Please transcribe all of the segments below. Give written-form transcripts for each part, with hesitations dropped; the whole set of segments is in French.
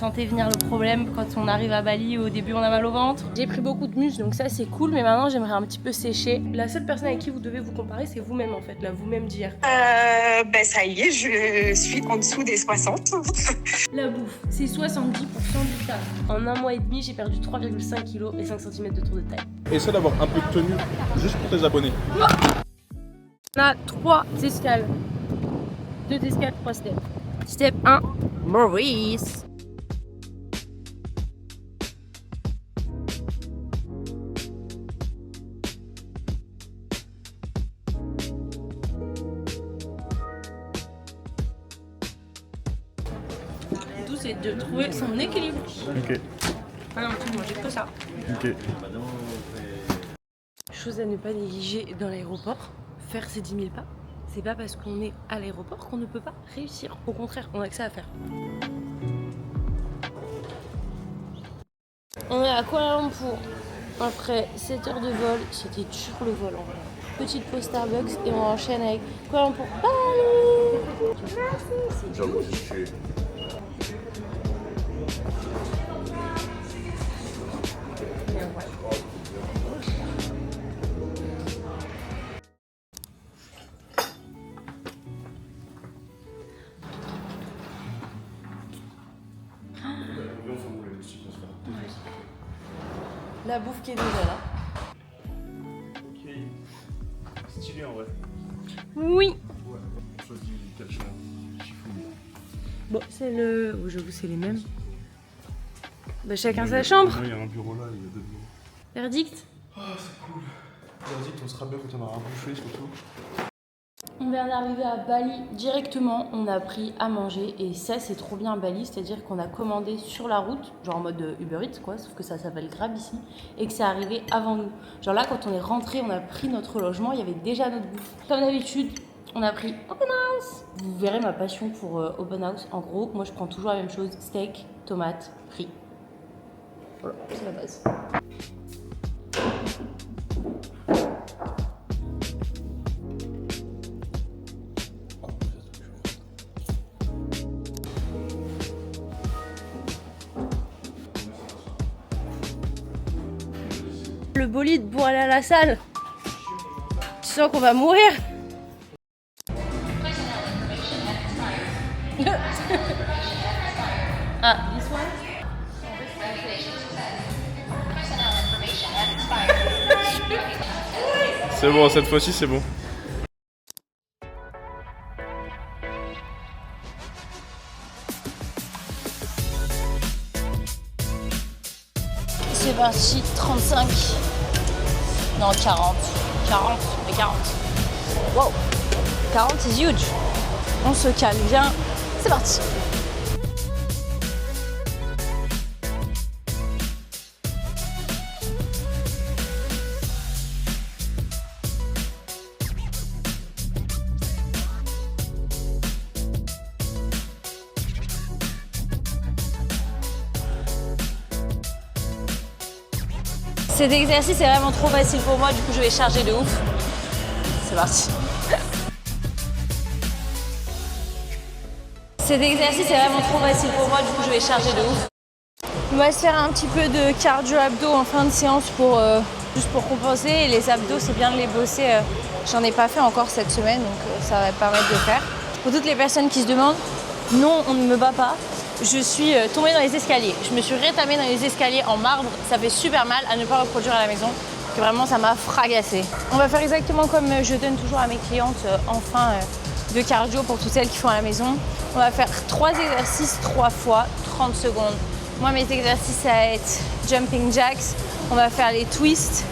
sentait venir le problème quand on arrive à Bali. Au début, on a mal au ventre. J'ai pris beaucoup de muscles, donc ça c'est cool, mais maintenant j'aimerais un petit peu sécher. La seule personne avec qui vous devez vous comparer, c'est vous-même en fait, là, vous-même d'hier. Ça y est, je suis en dessous des 60. La bouffe, c'est 70% du taf. En un mois et demi, j'ai perdu 3,5 kg et 5 cm de tour de taille. Essaie d'avoir un peu de tenue juste pour tes abonnés. On a 3 escales. 2 escales, 3 steps. Step 1, Maurice. Le tout, c'est de trouver son équilibre. Ok. Ah non, tu manges que ça. Ok. Chose à ne pas négliger dans l'aéroport, faire ses 10 000 pas. C'est pas parce qu'on est à l'aéroport qu'on ne peut pas réussir. Au contraire, on a que ça à faire. On est à Kuala Lumpur. Après 7 heures de vol, c'était dur le vol en vrai. Petite pause Starbucks et on enchaîne avec Kuala Lumpur. Bye. Merci. La bouffe qui est déjà là. Ok. Stylé en vrai. Oui. Ouais. On choisit quel champ. Chiffon. Bon, c'est le... Oh, j'avoue, c'est les mêmes. Bah, chacun sa chambre. Il y a un bureau là, il y a deux bureaux. Verdict. Ah, c'est cool. Verdict, on sera bien quand on aura bouffé surtout. On vient d'arriver à Bali directement, on a pris à manger et ça c'est trop bien à Bali, c'est-à-dire qu'on a commandé sur la route, genre en mode Uber Eats quoi, sauf que ça s'appelle Grab ici, et que c'est arrivé avant nous. Genre là quand on est rentré, on a pris notre logement, il y avait déjà notre bouffe. Comme d'habitude, on a pris Open House. Vous verrez ma passion pour Open House. En gros, moi je prends toujours la même chose, steak, tomate, riz. Voilà, c'est la base. Le bolide pour aller à la salle. Tu sens qu'on va mourir. Ah, this one? C'est bon, cette fois-ci c'est bon. C'est parti, 35. Non, 40. 40, mais 40. Wow, 40 is huge. On se calme bien. C'est parti. Cet exercice est vraiment trop facile pour moi, du coup je vais charger de ouf. C'est parti. Cet exercice est vraiment trop facile pour moi, du coup je vais charger de ouf. On va se faire un petit peu de cardio abdos en fin de séance pour juste pour compenser. Et les abdos, c'est bien de les bosser. J'en ai pas fait encore cette semaine, donc ça va permettre de faire. Pour toutes les personnes qui se demandent, non, on ne me bat pas. Je suis tombée dans les escaliers. Je me suis rétamée dans les escaliers en marbre. Ça fait super mal à ne pas reproduire à la maison. Que vraiment, ça m'a fracassée. On va faire exactement comme je donne toujours à mes clientes en fin de cardio pour toutes celles qui font à la maison. On va faire 3 exercices 3 fois 30 secondes. Moi, mes exercices, ça va être jumping jacks. On va faire les twists.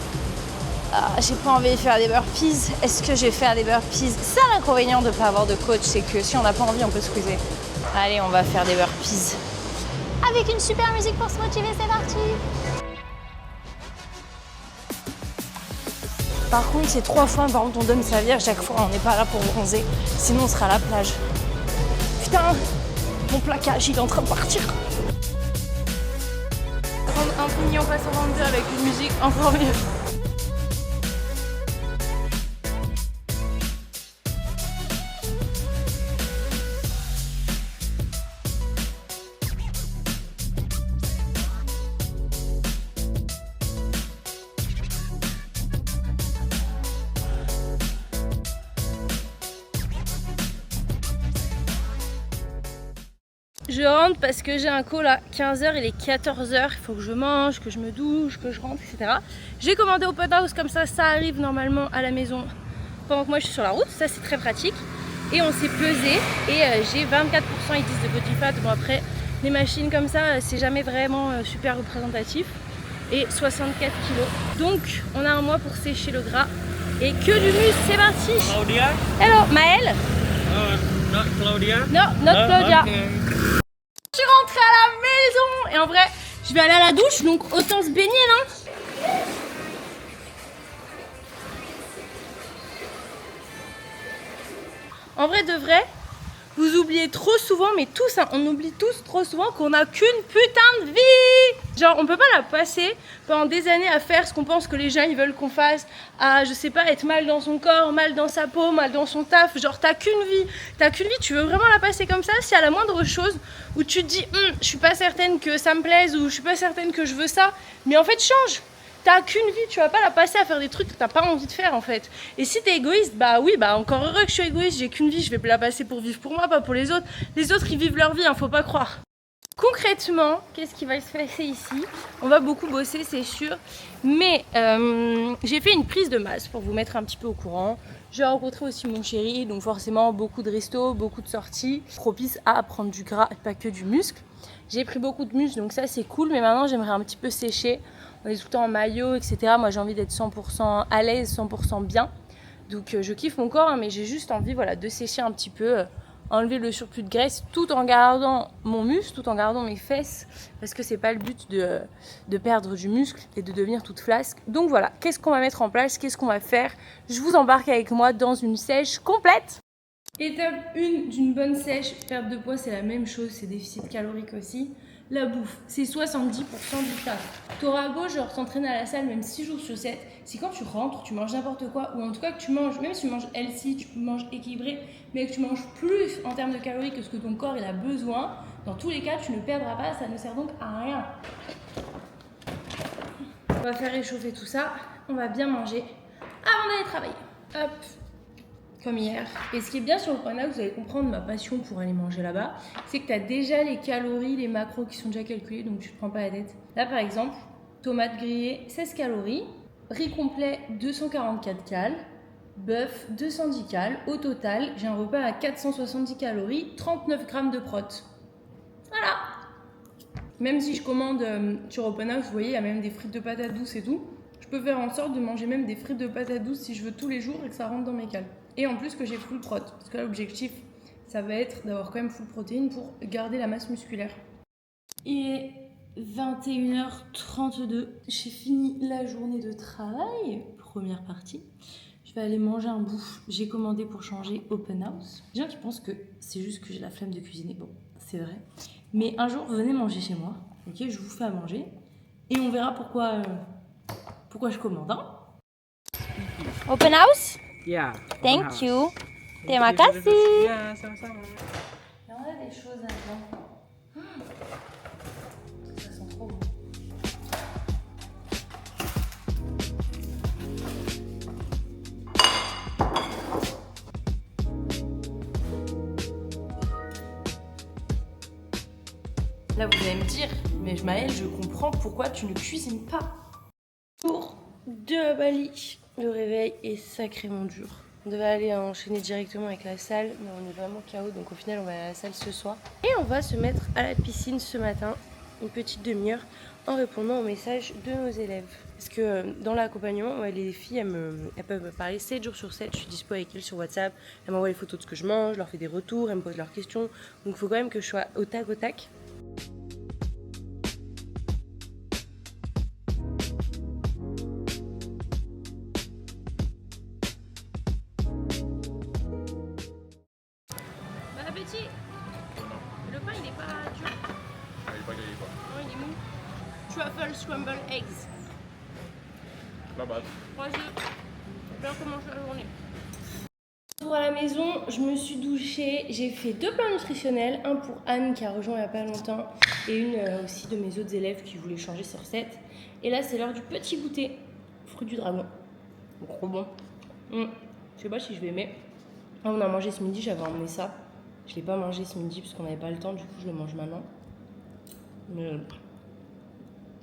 J'ai pas envie de faire des burpees. Est-ce que je vais faire des burpees? Ça, l'inconvénient de ne pas avoir de coach, c'est que si on n'a pas envie, on peut squeezer. Allez, on va faire des burpees. Avec une super musique pour se motiver, c'est parti! Par contre, c'est 3 fois, par contre, on donne sa vie à chaque fois. On n'est pas là pour bronzer. Sinon, on sera à la plage. Putain, mon plaquage, il est en train de partir. Prendre un pignon en passe en 22 avec une musique encore mieux. Je rentre parce que j'ai un call à 15h, il est 14h, il faut que je mange, que je me douche, que je rentre, etc. J'ai commandé Open House, comme ça arrive normalement à la maison pendant que moi je suis sur la route, ça c'est très pratique. Et on s'est pesé et j'ai 24%, ils disent, de body fat. Bon après, les machines comme ça, c'est jamais vraiment super représentatif. Et 64 kilos. Donc on a un mois pour sécher le gras. Et que du muscle, c'est parti. Claudia? Hello, Maëlle? Not Claudia? Non, not Claudia. Okay. Je suis rentrée à la maison. Et en vrai, je vais aller à la douche, donc autant se baigner, non? En vrai de vrai, vous oubliez trop souvent, mais tous, hein, on oublie tous trop souvent qu'on n'a qu'une putain de vie. Genre, on peut pas la passer pendant des années à faire ce qu'on pense que les gens ils veulent qu'on fasse, à, je sais pas, être mal dans son corps, mal dans sa peau, mal dans son taf. Genre, t'as qu'une vie, tu veux vraiment la passer comme ça? Si à la moindre chose où tu te dis, je suis pas certaine que ça me plaise, ou je suis pas certaine que je veux ça, mais en fait, change. T'as qu'une vie, tu vas pas la passer à faire des trucs que t'as pas envie de faire en fait. Et si t'es égoïste, bah oui, bah encore heureux que je suis égoïste, j'ai qu'une vie, je vais la passer pour vivre pour moi, pas pour les autres. Les autres ils vivent leur vie, hein, faut pas croire. Concrètement, qu'est-ce qui va se passer ici? On va beaucoup bosser, c'est sûr, mais j'ai fait une prise de masse pour vous mettre un petit peu au courant. J'ai rencontré aussi mon chéri, donc forcément beaucoup de restos, beaucoup de sorties, propice à prendre du gras, pas que du muscle. J'ai pris beaucoup de muscle, donc ça c'est cool, mais maintenant j'aimerais un petit peu sécher. On est tout le temps en maillot, etc. Moi j'ai envie d'être 100% à l'aise, 100% bien. Donc je kiffe mon corps, hein, mais j'ai juste envie voilà, de sécher un petit peu, enlever le surplus de graisse tout en gardant mon muscle, tout en gardant mes fesses. Parce que c'est pas le but de perdre du muscle et de devenir toute flasque. Donc voilà, qu'est-ce qu'on va mettre en place, qu'est-ce qu'on va faire? Je vous embarque avec moi dans une sèche complète. Étape 1 d'une bonne sèche, perte de poids c'est la même chose, c'est déficit calorique aussi. La bouffe, c'est 70% du taf. T'auras beau genre t'entraîner à la salle même 6 jours sur 7, si quand tu rentres, tu manges n'importe quoi, ou en tout cas que tu manges, même si tu manges healthy, tu manges équilibré, mais que tu manges plus en termes de calories que ce que ton corps il a besoin, dans tous les cas tu ne perdras pas, ça ne sert donc à rien. On va faire réchauffer tout ça, on va bien manger avant d'aller travailler. Hop, comme hier. Et ce qui est bien sur Open House, vous allez comprendre ma passion pour aller manger là-bas, c'est que tu as déjà les calories, les macros qui sont déjà calculés, donc tu te prends pas la tête. Là par exemple, tomates grillées 16 calories, riz complet 244 cal, bœuf 210 cal. Au total, j'ai un repas à 470 calories, 39 grammes de prot. Voilà. Même si je commande sur Open House, vous voyez, il y a même des frites de patates douces et tout. Je peux faire en sorte de manger même des frites de patates douces si je veux tous les jours et que ça rentre dans mes cales. Et en plus que j'ai full prot, parce que là l'objectif ça va être d'avoir quand même full protéine pour garder la masse musculaire. Il est 21h32, j'ai fini la journée de travail, première partie. Je vais aller manger un bout, j'ai commandé pour changer Open House. Les gens qui pensent que c'est juste que j'ai la flemme de cuisiner, bon c'est vrai. Mais un jour venez manger chez moi, ok, je vous fais à manger et on verra pourquoi je commande. Hein. Open House? Yeah. Thank you. Terima kasih. Yeah, sama-sama. Il y en a des choses là-dedans. Ça sent trop bon. Là, vous allez me dire, mais Maëlle, je comprends pourquoi tu ne cuisines pas. Jour de Bali. Le réveil est sacrément dur. On devait aller enchaîner directement avec la salle, mais on est vraiment KO, donc au final on va aller à la salle ce soir. Et on va se mettre à la piscine ce matin, une petite demi-heure, en répondant aux messages de nos élèves. Parce que dans l'accompagnement, les filles, elles peuvent me parler 7 jours sur 7, je suis dispo avec elles sur WhatsApp, elles m'envoient les photos de ce que je mange, je leur fais des retours, elles me posent leurs questions, donc il faut quand même que je sois au tac au tac. Le pain il est pas dur. Il est pas grillé quoi. Non, il est mou. Truffle scramble eggs. Pas bad. 3 œufs. Bien commencer la journée. Pour à la maison, je me suis douchée. J'ai fait 2 plats nutritionnels. Un pour Anne qui a rejoint il n'y a pas longtemps. Et une aussi de mes autres élèves qui voulaient changer sur 7. Et là, c'est l'heure du petit goûter. Fruit du dragon. Trop bon. Je sais pas si je vais aimer. Ah, on a mangé ce midi, j'avais emmené ça. Je l'ai pas mangé ce midi parce qu'on n'avait pas le temps, du coup je le mange maintenant. Mais le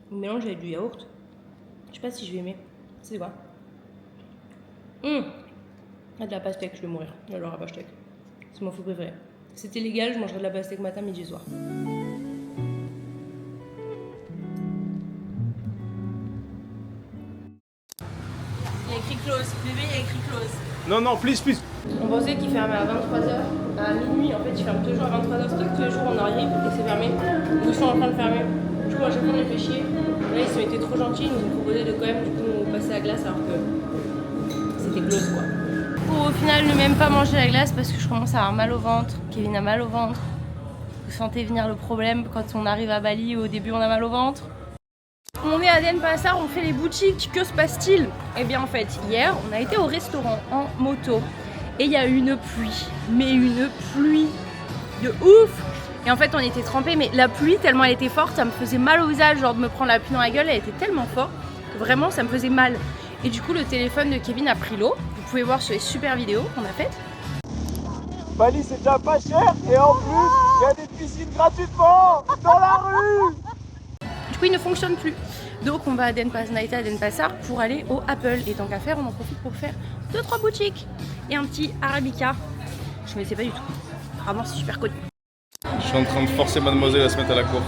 mélange avec du yaourt, je sais pas si je vais aimer. C'est quoi? Il y a de la pastèque, je vais mourir. J'adore la pastèque. C'est mon food préféré. Si c'était légal, je mangerais de la pastèque matin, midi et soir. Il y a écrit close. Bébé, il y a écrit close. Non, non, please, please. On pensait qu'il fermait à 23h, à minuit. En fait, il ferme toujours à 23h. C'est que tous les jours on arrive et c'est fermé. Nous sont en train de fermer. Du coup, à chaque fois, on les fait chier. Là, ils ont été trop gentils. Ils nous ont proposé de quand même du coup passer à glace alors que c'était close quoi. Pour au final ne même pas manger la glace parce que je commence à avoir mal au ventre. Kevin a mal au ventre. Vous sentez venir le problème quand on arrive à Bali. Au début, on a mal au ventre. On est à Denpasar, on fait les boutiques. Que se passe-t-il? Eh bien, en fait, hier, on a été au restaurant en moto. Et il y a eu une pluie, mais une pluie de ouf. Et en fait on était trempés, mais la pluie tellement elle était forte, ça me faisait mal au visage, genre de me prendre la pluie dans la gueule, elle était tellement forte que vraiment ça me faisait mal. Et du coup le téléphone de Kevin a pris l'eau, vous pouvez voir sur les super vidéos qu'on a faites. Bali c'est déjà pas cher et en plus il y a des piscines gratuitement dans la rue. Du coup il ne fonctionne plus. Donc on va à Denpasar pour aller au Apple. Et tant qu'à faire, on en profite pour faire 2-3 boutiques. Et un petit Arabica. Je ne connaissais pas du tout. Vraiment c'est super connu. Je suis en train de forcer mademoiselle à se mettre à la course.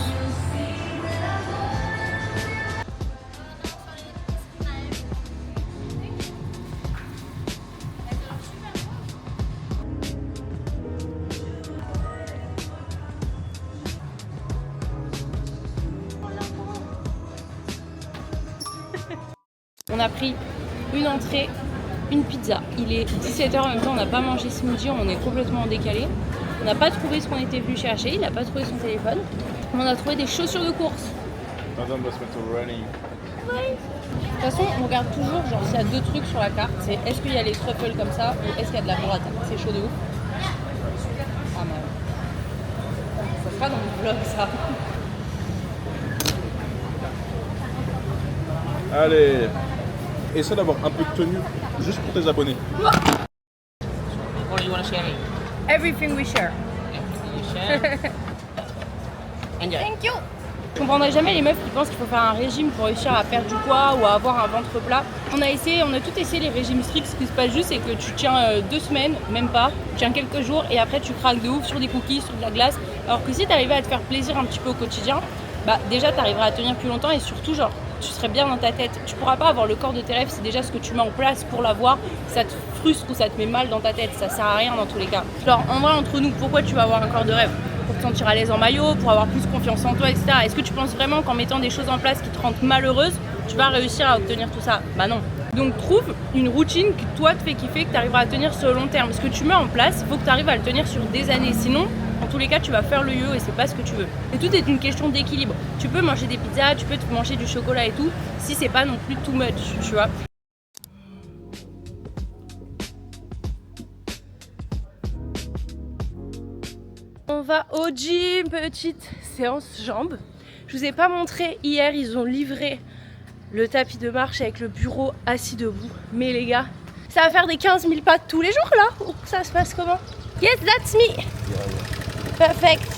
On a pris une entrée, une pizza. Il est 17h en même temps, on n'a pas mangé ce midi, on est complètement décalé. On n'a pas trouvé ce qu'on était venu chercher, il n'a pas trouvé son téléphone. On a trouvé des chaussures de course. Madame va se mettre au running. Ouais. De toute façon, on regarde toujours, genre s'il y a deux trucs sur la carte, c'est est-ce qu'il y a les truffles comme ça ou est-ce qu'il y a de la burrata. C'est chaud de ouf. Ah mais ça sera dans le vlog ça. Allez, essaie d'avoir un peu de tenue juste pour tes abonnés. Or you want to share it? Everything we share. You share. Enjoy. Thank you. Je comprendrai jamais les meufs qui pensent qu'il faut faire un régime pour réussir à perdre du poids ou à avoir un ventre plat. On a tout essayé les régimes stricts. Ce qui se passe juste, c'est que tu tiens 2 semaines, même pas, tu tiens quelques jours et après tu craques de ouf sur des cookies, sur de la glace. Alors que si tu arrivais à te faire plaisir un petit peu au quotidien, bah déjà tu arriveras à tenir plus longtemps et surtout genre tu serais bien dans ta tête. Tu pourras pas avoir le corps de tes rêves si déjà ce que tu mets en place pour l'avoir, ça te frustre ou ça te met mal dans ta tête. Ça sert à rien dans tous les cas. Alors en vrai entre nous, pourquoi tu vas avoir un corps de rêve? Pour te sentir à l'aise en maillot, pour avoir plus confiance en toi, etc. Est-ce que tu penses vraiment qu'en mettant des choses en place qui te rendent malheureuse, tu vas réussir à obtenir tout ça? Bah non. Donc trouve une routine qui toi te fait kiffer, que tu arriveras à tenir sur le long terme. Ce que tu mets en place, il faut que tu arrives à le tenir sur des années. Sinon, en tous les cas, tu vas faire le yo et c'est pas ce que tu veux. Et tout est une question d'équilibre. Tu peux manger des pizzas, tu peux te manger du chocolat et tout, si c'est pas non plus too much, tu vois. On va au gym, petite séance jambes. Je vous ai pas montré hier, ils ont livré le tapis de marche avec le bureau assis debout. Mais les gars, ça va faire des 15 000 pas tous les jours là? Ou ça se passe comment? Yes, that's me! Perfect!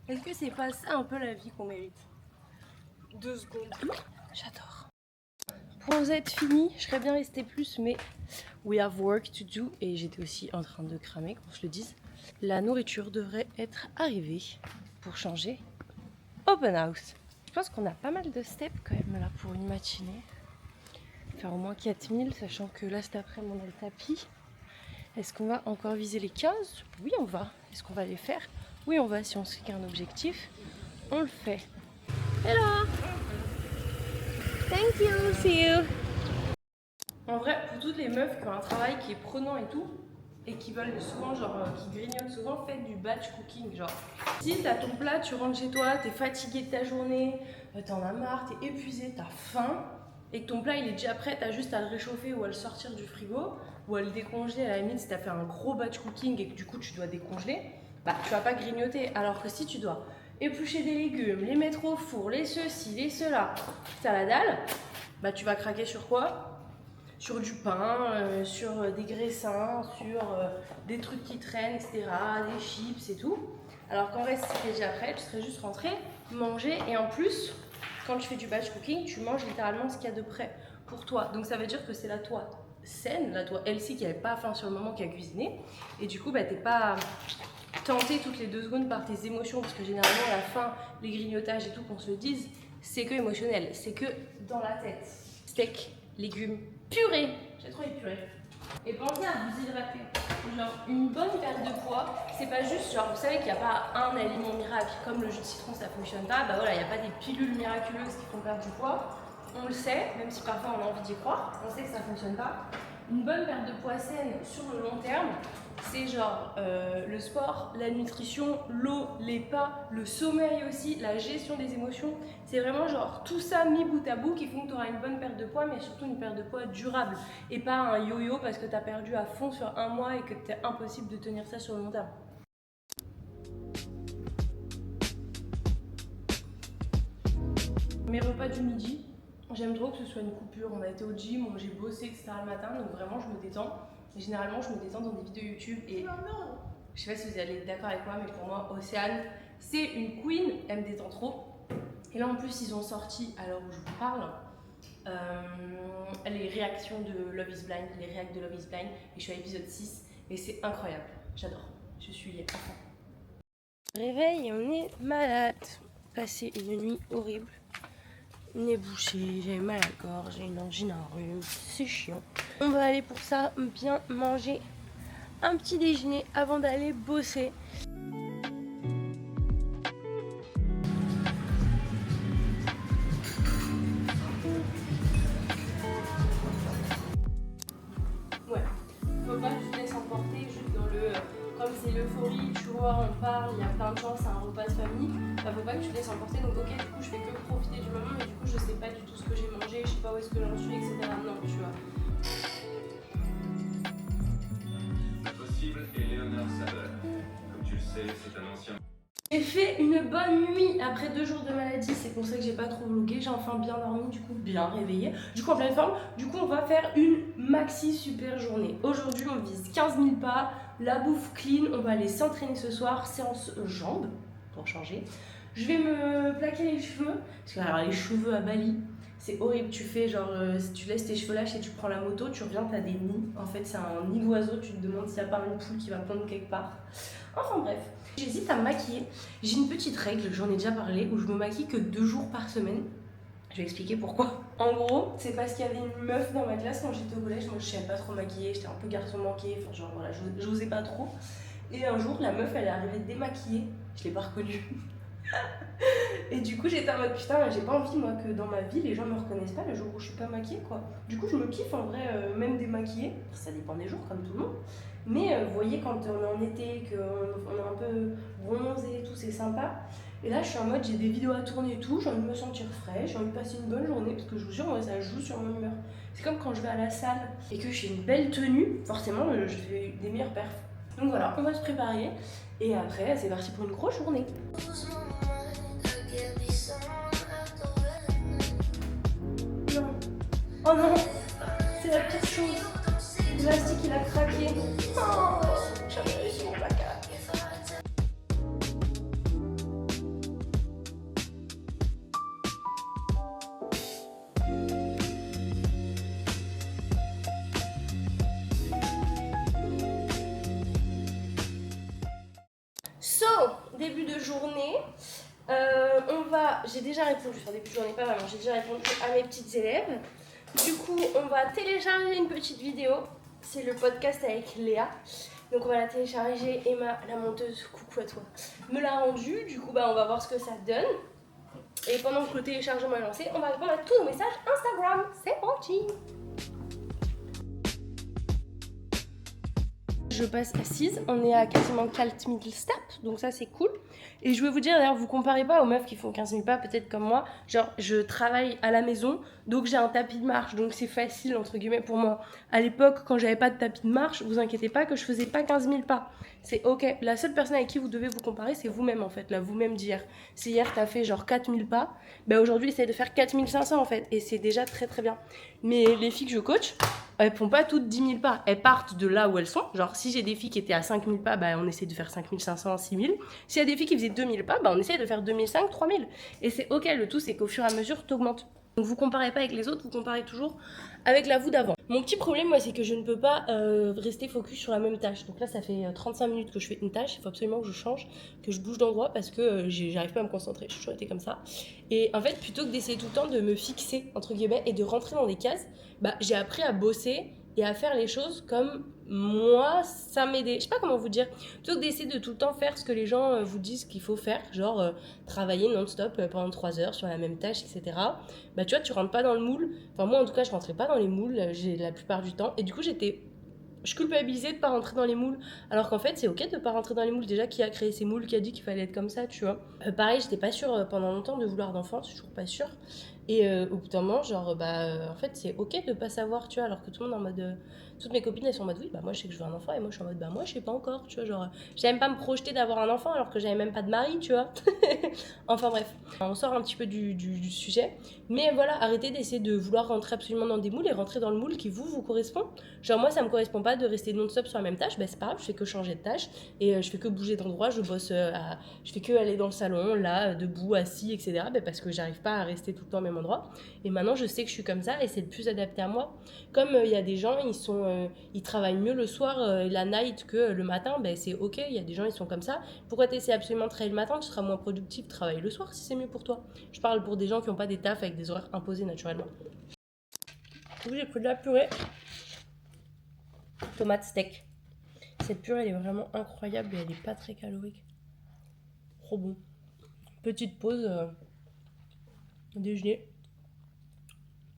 Est-ce que c'est pas ça un peu la vie qu'on mérite? 2 secondes. J'adore. Pour être fini, je serais bien restée plus, mais we have work to do. Et j'étais aussi en train de cramer, qu'on se le dise. La nourriture devrait être arrivée pour changer. Open house. Je pense qu'on a pas mal de steps quand même là pour une matinée. Faire au moins 4000, sachant que là cet après-midi on a le tapis. Est-ce qu'on va encore viser les 15? Oui, on va. Est-ce qu'on va les faire? Oui, on va. Si on se fixe un objectif, on le fait. Hello! Thank you, see you! En vrai, pour toutes les meufs qui ont un travail qui est prenant et tout, et qui veulent souvent, genre, qui grignotent souvent, faites du batch cooking. Genre, si t'as ton plat, tu rentres chez toi, t'es fatigué de ta journée, t'en as marre, t'es épuisé, t'as faim, et que ton plat il est déjà prêt, t'as juste à le réchauffer ou à le sortir du frigo, ou à le décongeler à la limite si t'as fait un gros batch cooking et que du coup tu dois décongeler, bah tu vas pas grignoter. Alors que si tu dois éplucher des légumes, les mettre au four, les ceci, les cela, t'as la dalle, bah tu vas craquer sur quoi? Sur du pain, sur des graissins, sur des trucs qui traînent, etc., des chips et tout. Alors qu'en vrai, si c'était déjà prêt, tu serais juste rentré, manger, et en plus, quand tu fais du batch cooking, tu manges littéralement ce qu'il y a de prêt pour toi. Donc ça veut dire que c'est la toi saine, la toi healthy qui n'avait pas faim sur le moment, qui a cuisiné, et du coup, bah, t'es pas tenté toutes les 2 secondes par tes émotions, parce que généralement, la faim, les grignotages et tout, qu'on se le dise, c'est que émotionnel, c'est que dans la tête. Steak, légumes, purée, j'ai trop les purées. Et pensez à vous hydrater. Genre, une bonne perte de poids, c'est pas juste, genre, vous savez qu'il n'y a pas un aliment miracle, comme le jus de citron ça fonctionne pas, bah voilà, il n'y a pas des pilules miraculeuses qui font perdre du poids. On le sait, même si parfois on a envie d'y croire, on sait que ça fonctionne pas. Une bonne perte de poids saine sur le long terme, c'est genre le sport, la nutrition, l'eau, les pas, le sommeil aussi, la gestion des émotions. C'est vraiment genre tout ça mis bout à bout qui font que tu auras une bonne perte de poids, mais surtout une perte de poids durable. Et pas un yo-yo parce que tu as perdu à fond sur un mois et que c'est impossible de tenir ça sur le long terme. Mes repas du midi, j'aime trop que ce soit une coupure. On a été au gym, j'ai bossé, etc. le matin, donc vraiment je me détends. Et généralement, je me détends dans des vidéos YouTube et je sais pas si vous allez être d'accord avec moi, mais pour moi, Océane, c'est une queen, elle me détend trop. Et là, en plus, ils ont sorti, à l'heure où je vous parle, les réactions de Love is Blind, les réacts de Love is Blind, et je suis à l'épisode 6, et c'est incroyable, j'adore, je suis à fond. Réveil, on est malade, passé une nuit horrible. Nez bouché, j'ai mal à la gorge, j'ai une angine, un rhume, c'est chiant. On va aller pour ça bien manger un petit déjeuner avant d'aller bosser. Ouais, faut pas que tu te laisses emporter juste dans le... Comme c'est l'euphorie, tu vois, on parle, il y a plein de gens, c'est un repas de famille. Bah, faut pas que tu te laisses emporter, donc ok, du coup je fais que profiter du moment, mais du coup je sais pas du tout ce que j'ai mangé, je sais pas où est-ce que j'en suis, etc. Non, tu vois. Impossible, Eleonore Saber. Comme tu le sais, c'est un ancien. J'ai fait une bonne nuit après 2 jours de maladie, c'est pour ça que j'ai pas trop vlogué, j'ai enfin bien dormi, du coup bien réveillée, du coup en pleine forme. Du coup on va faire une maxi super journée. Aujourd'hui on vise 15 000 pas, la bouffe clean, on va aller s'entraîner ce soir, séance jambes pour changer. Je vais me plaquer les cheveux, parce que alors les cheveux à Bali, c'est horrible, tu fais genre, tu laisses tes cheveux lâches et tu prends la moto, tu reviens, t'as des nids, en fait c'est un nid d'oiseau, tu te demandes s'il n'y a pas une poule qui va pondre quelque part. Enfin bref, j'hésite à me maquiller, j'ai une petite règle, j'en ai déjà parlé, où je me maquille que 2 jours par semaine. Je vais expliquer pourquoi. En gros, c'est parce qu'il y avait une meuf dans ma classe quand j'étais au collège, moi je savais pas trop maquiller, j'étais un peu garçon manqué, enfin genre voilà, j'osais pas trop. Et un jour, la meuf elle est arrivée démaquillée, je l'ai pas reconnue. Et du coup j'étais en mode putain, j'ai pas envie moi que dans ma vie les gens me reconnaissent pas le jour où je suis pas maquillée quoi. Du coup je me kiffe en vrai, même démaquillée, ça dépend des jours comme tout le monde. Mais vous voyez quand on est en été, qu'on est un peu bronzé et tout, c'est sympa. Et là je suis en mode j'ai des vidéos à tourner et tout, j'ai envie de me sentir fraîche, j'ai envie de passer une bonne journée parce que je vous jure ouais, ça joue sur mon humeur. C'est comme quand je vais à la salle et que j'ai une belle tenue, forcément je fais des meilleures perfs. Donc voilà, on va se préparer et après c'est parti pour une grosse journée. Non. Oh non, c'est la pire chose. L'élastique il a craqué. Oh, j'avais réussi mon placard. So, début de journée. J'ai déjà répondu, enfin début de journée pas vraiment, j'ai déjà répondu à mes petites élèves. Du coup, on va télécharger une petite vidéo. C'est le podcast avec Léa. Donc on va la télécharger. Emma, la monteuse, coucou à toi, me l'a rendue. Du coup, bah, on va voir ce que ça donne. Et pendant que le téléchargement est lancé, on va répondre à tous nos messages Instagram. C'est parti. Je passe à 6, on est à quasiment 4000 steps, donc ça c'est cool. Et je veux vous dire, d'ailleurs, vous comparez pas aux meufs qui font 15 000 pas, peut-être comme moi. Genre, je travaille à la maison, donc j'ai un tapis de marche, donc c'est facile, entre guillemets, pour moi. À l'époque, quand j'avais pas de tapis de marche, vous inquiétez pas que je faisais pas 15 000 pas. C'est ok. La seule personne avec qui vous devez vous comparer, c'est vous-même, en fait, là, vous-même d'hier. Si hier, t'as fait genre 4000 pas, ben aujourd'hui, essaye de faire 4500, en fait. Et c'est déjà très très bien. Mais les filles que je coach, elles font pas toutes 10 000 pas. Elles partent de là où elles sont. Genre, si j'ai des filles qui étaient à 5 000 pas, bah, on essaie de faire 5 500, 6 000. S'il y a des filles qui faisaient 2 000 pas, bah, on essaie de faire 2 500, 3 000. Et c'est ok, le tout, c'est qu'au fur et à mesure, t'augmentes. Donc, vous comparez pas avec les autres, vous comparez toujours avec la vous d'avant. Mon petit problème, moi, c'est que je ne peux pas rester focus sur la même tâche. Donc là, ça fait 35 minutes que je fais une tâche. Il faut absolument que je change, que je bouge d'endroit parce que j'arrive pas à me concentrer. J'ai toujours été comme ça. Et en fait, plutôt que d'essayer tout le temps de me fixer, entre guillemets, et de rentrer dans des cases, bah, j'ai appris à bosser et à faire les choses comme moi, ça m'aidait. Je sais pas comment vous dire. Plutôt que d'essayer de tout le temps faire ce que les gens vous disent qu'il faut faire, genre travailler non-stop pendant 3 heures sur la même tâche, etc. Bah tu vois, tu rentres pas dans le moule. Enfin moi en tout cas, je rentrais pas dans les moules la plupart du temps. Et du coup, je culpabilisais de pas rentrer dans les moules, alors qu'en fait c'est ok de pas rentrer dans les moules. Déjà, qui a créé ces moules, qui a dit qu'il fallait être comme ça, tu vois. Pareil, j'étais pas sûre pendant longtemps de vouloir d'enfant, je suis toujours pas sûre. Et au bout d'un moment, genre en fait c'est ok de pas savoir, tu vois, alors que tout le monde en mode toutes mes copines elles sont en mode oui bah moi je sais que je veux un enfant, et moi je suis en mode bah moi je sais pas encore, tu vois, genre j'aime pas me projeter d'avoir un enfant alors que j'avais même pas de mari, tu vois. Enfin bref, on sort un petit peu du sujet, mais voilà, arrêtez d'essayer de vouloir rentrer absolument dans des moules et rentrer dans le moule qui vous correspond. Genre moi ça me correspond pas de rester non-stop sur la même tâche, bah c'est pas grave, je fais que changer de tâche et je fais que bouger d'endroit, je bosse je fais que aller dans le salon, là, debout, assis, etc. bah parce que j'arrive pas à rester tout le temps au même endroit. Et maintenant je sais que je suis comme ça et c'est le plus adapté à moi. Comme il y a des gens, ils travaillent mieux le soir et la night que le matin, ben c'est ok, il y a des gens ils sont comme ça. Pourquoi tu essaies absolument de travailler le matin? Tu seras moins productif, travailler le soir si c'est mieux pour toi. Je parle pour des gens qui n'ont pas des tafs avec des horaires imposés naturellement. Donc j'ai pris de la purée tomate steak. Cette purée elle est vraiment incroyable et elle est pas très calorique. Trop bon. Petite pause déjeuner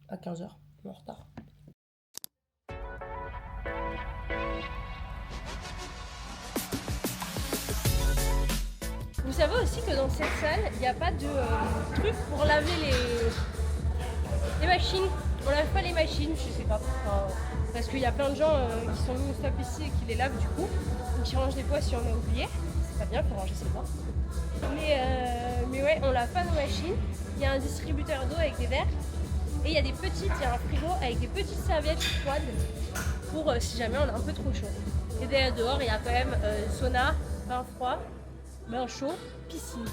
à 15h, en retard. Vous savez aussi que dans cette salle, il n'y a pas de truc pour laver les machines. On lave pas les machines, je sais pas. Enfin, parce qu'il y a plein de gens qui sont non-stop ici et qui les lavent du coup. Ou qui rangent des poids si on a oublié. C'est pas bien, il faut ranger ses poids. Mais ouais, on lave pas nos machines. Il y a un distributeur d'eau avec des verres. Et il y a un frigo avec des petites serviettes froides pour si jamais on a un peu trop chaud. Et derrière dehors, il y a quand même sauna, bain froid, bain chaud, piscine.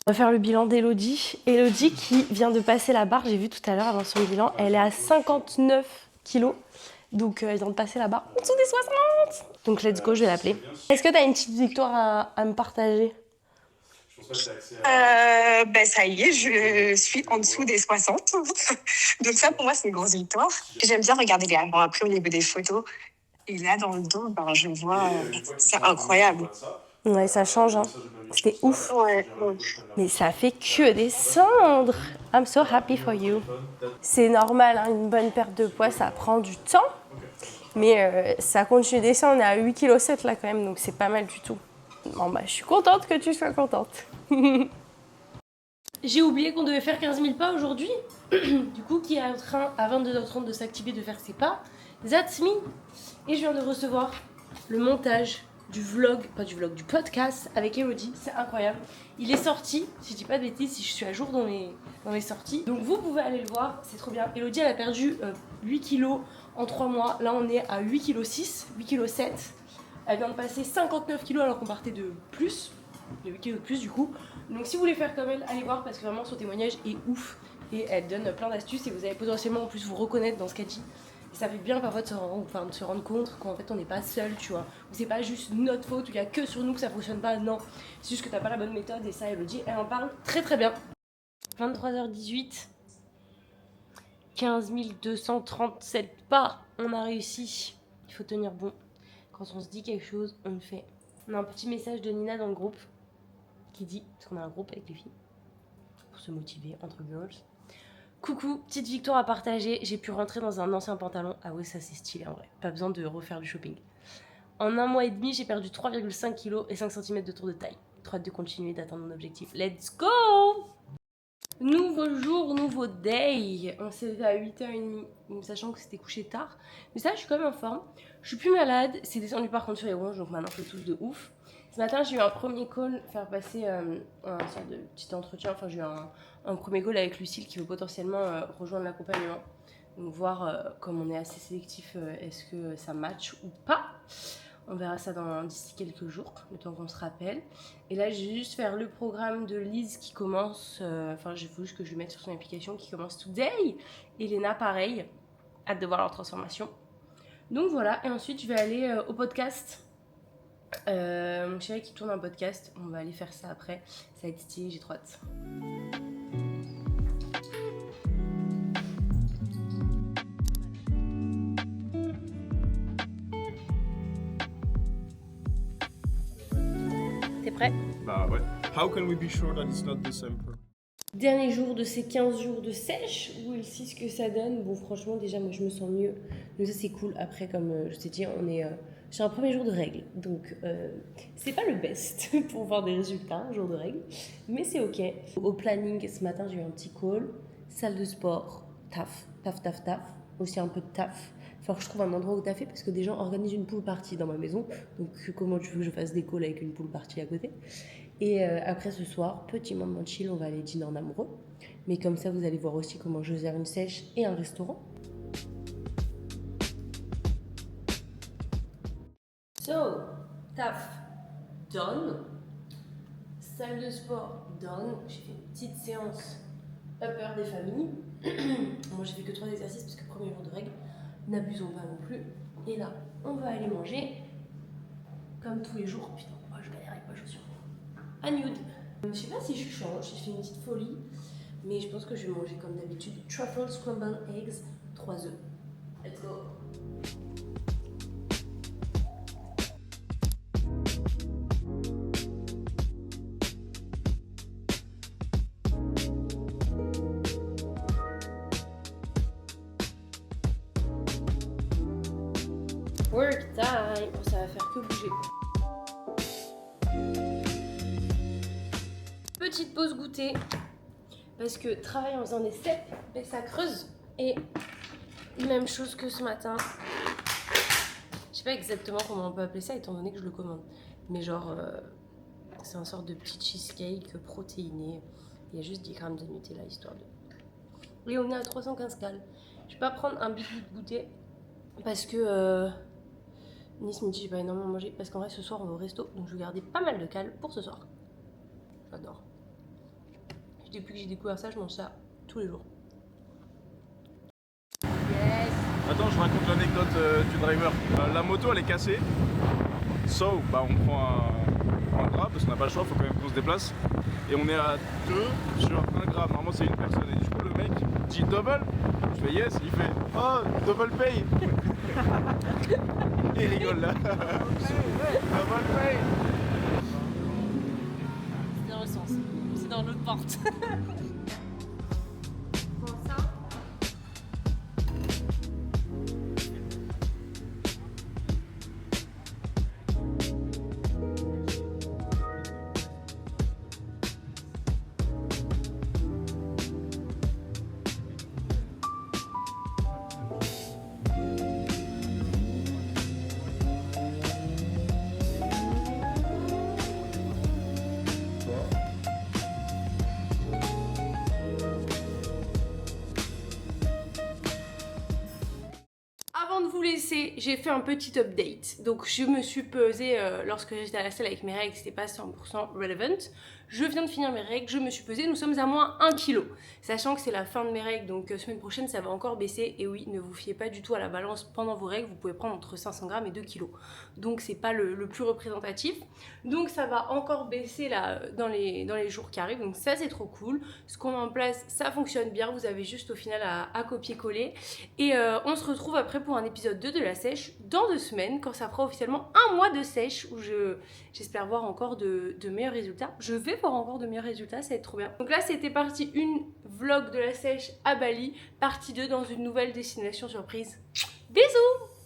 On va faire le bilan d'Elodie. Elodie qui vient de passer la barre, j'ai vu tout à l'heure avant son bilan, elle est à 59 kilos. Donc elle vient de passer la barre en dessous des 60. Donc let's go, je vais l'appeler. Est-ce que tu as une petite victoire à me partager? Ben ça y est, je suis en dessous des 60. Donc ça, pour moi, c'est une grosse victoire. J'aime bien regarder les avant-après au niveau des photos. Et là, dans le dos, ben, je vois, c'est incroyable. Ouais, ça change, hein. C'était ouf. Ouais. Mais ça fait que descendre. I'm so happy for you. C'est normal, hein, une bonne perte de poids, ça prend du temps. Mais ça continue de descendre, on est à 8,7 kg là quand même, donc c'est pas mal du tout. Bon bah je suis contente que tu sois contente. J'ai oublié qu'on devait faire 15 000 pas aujourd'hui. Du coup, qui est en train à 22h30 de s'activer, de faire ses pas. That's me. Et je viens de recevoir le montage du vlog, pas du vlog, du podcast avec Elodie. C'est incroyable. Il est sorti, si je dis pas de bêtises, si je suis à jour dans les sorties. Donc vous pouvez aller le voir, c'est trop bien. Elodie, elle a perdu 8 kilos en 3 mois. Là, on est à 8,6 kg, 8,7 kg. Elle vient de passer 59 kilos alors qu'on partait de plus, de 8 kilos de plus du coup. Donc si vous voulez faire comme elle, allez voir parce que vraiment son témoignage est ouf. Et elle donne plein d'astuces et vous allez potentiellement en plus vous reconnaître dans ce qu'elle dit. Et ça fait bien parfois de se rendre compte qu'en fait on n'est pas seul, tu vois. Ou c'est pas juste notre faute, il n'y a que sur nous que ça fonctionne pas, non. C'est juste que t'as pas la bonne méthode et ça elle le dit, elle en parle très très bien. 23h18, 15 237 pas, on a réussi. Il faut tenir bon. Quand on se dit quelque chose, on le fait. On a un petit message de Nina dans le groupe qui dit, parce qu'on a un groupe avec les filles, pour se motiver entre girls, Coucou, petite victoire à partager, j'ai pu rentrer dans un ancien pantalon. Ah oui, ça c'est stylé en vrai, pas besoin de refaire du shopping. En 1 mois et demi, j'ai perdu 3,5 kg et 5 cm de tour de taille. Trop hâte de continuer d'atteindre mon objectif. Let's go! Nouveau jour, nouveau day. On s'est levé à 8h30, sachant que c'était couché tard. Mais ça, je suis quand même en forme. Je suis plus malade, c'est descendu par contre sur les ronges, donc maintenant je tousse de ouf. Ce matin, j'ai eu un premier call, faire passer un sorte de petit entretien. Enfin, j'ai eu un premier call avec Lucille qui veut potentiellement rejoindre l'accompagnement. Donc voir comme on est assez sélectif, est-ce que ça match ou pas. On verra ça d'ici quelques jours, le temps qu'on se rappelle. Et là, je vais juste faire le programme de Lise qui commence... Enfin, il faut juste que je le mette sur son application qui commence today. Et Léna, pareil. Hâte de voir leur transformation. Donc voilà, et ensuite, je vais aller au podcast. Mon chéri qui tourne un podcast. On va aller faire ça après. Ça va être stylé, j'ai trop hâte. T'es prêt? Bah ouais. How can we be sure that it's not December? Dernier jour de ces 15 jours de sèche, we'll see ce que ça donne. Bon, franchement, déjà, moi, je me sens mieux. Donc ça, c'est cool. Après, comme je t'ai dit, j'ai un premier jour de règles. Donc, c'est pas le best pour voir des résultats, un jour de règles. Mais c'est OK. Au planning, ce matin, j'ai eu un petit call. Salle de sport, taf. Aussi un peu de taf. Il faut que je trouve un endroit où taffer parce que des gens organisent une pool party dans ma maison. Donc, comment tu veux que je fasse des calls avec une pool party à côté? Et après ce soir, petit moment chill, on va aller dîner en amoureux. Mais comme ça, vous allez voir aussi comment je gère une sèche et un restaurant. So, taf, done. Salle de sport, done. J'ai fait une petite séance upper des familles. Moi, j'ai fait que 3 exercices parce que premier jour de règle. N'abusons pas non plus. Et là, on va aller manger comme tous les jours. Putain, moi, je galère avec ma chaussure. À nude. Je sais pas si je change, j'ai fait une petite folie, mais je pense que je vais manger comme d'habitude. Truffle scrambled eggs, 3 œufs. Let's go. Work time. Oh, ça va faire que bouger. Petite pause goûter parce que travailler en faisant des steps, ben, ça creuse. Et même chose que ce matin. Je sais pas exactement comment on peut appeler ça étant donné que je le commande. Mais genre, c'est un sorte de petit cheesecake protéiné. Il y a juste 10 grammes de Nutella histoire de... Et on est à 315 calories. Je vais pas prendre un big goûter parce que Nice me dit j'ai pas énormément mangé. Parce qu'en vrai ce soir on va au resto. Donc je vais garder pas mal de calories pour ce soir. J'adore. Depuis que j'ai découvert ça, je mange ça tous les jours. Yes. Attends, je raconte l'anecdote du driver. La moto, elle est cassée. So, bah on prend un drap parce qu'on n'a pas le choix, faut quand même qu'on se déplace. Et on est à 2 sur 1 gramme. Normalement, c'est une personne. Et du coup, le mec dit double. Je fais yes. Il fait oh, double pay. Il rigole là. Double pay. C'est dans le sens. C'est dans l'autre porte. Avant de vous laisser, j'ai fait un petit update. Donc je me suis pesée lorsque j'étais à la salle avec mes règles, c'était pas 100% relevant. Je viens de finir mes règles, je me suis pesée, nous sommes à moins 1 kg. Sachant que c'est la fin de mes règles, donc semaine prochaine ça va encore baisser. Et oui, ne vous fiez pas du tout à la balance pendant vos règles, vous pouvez prendre entre 500 grammes et 2 kg. Donc c'est pas le plus représentatif. Donc ça va encore baisser là dans les jours qui arrivent, donc ça c'est trop cool. Ce qu'on met en place, ça fonctionne bien, vous avez juste au final à copier-coller. Et on se retrouve après pour un épisode 2 de la sèche dans 2 semaines, quand ça fera officiellement 1 mois de sèche où j'espère voir encore de meilleurs résultats. Je vais qu'il y aura encore de meilleurs résultats, ça va être trop bien. Donc là c'était partie 1 vlog de la sèche à Bali, partie 2 dans une nouvelle destination surprise. Bisous!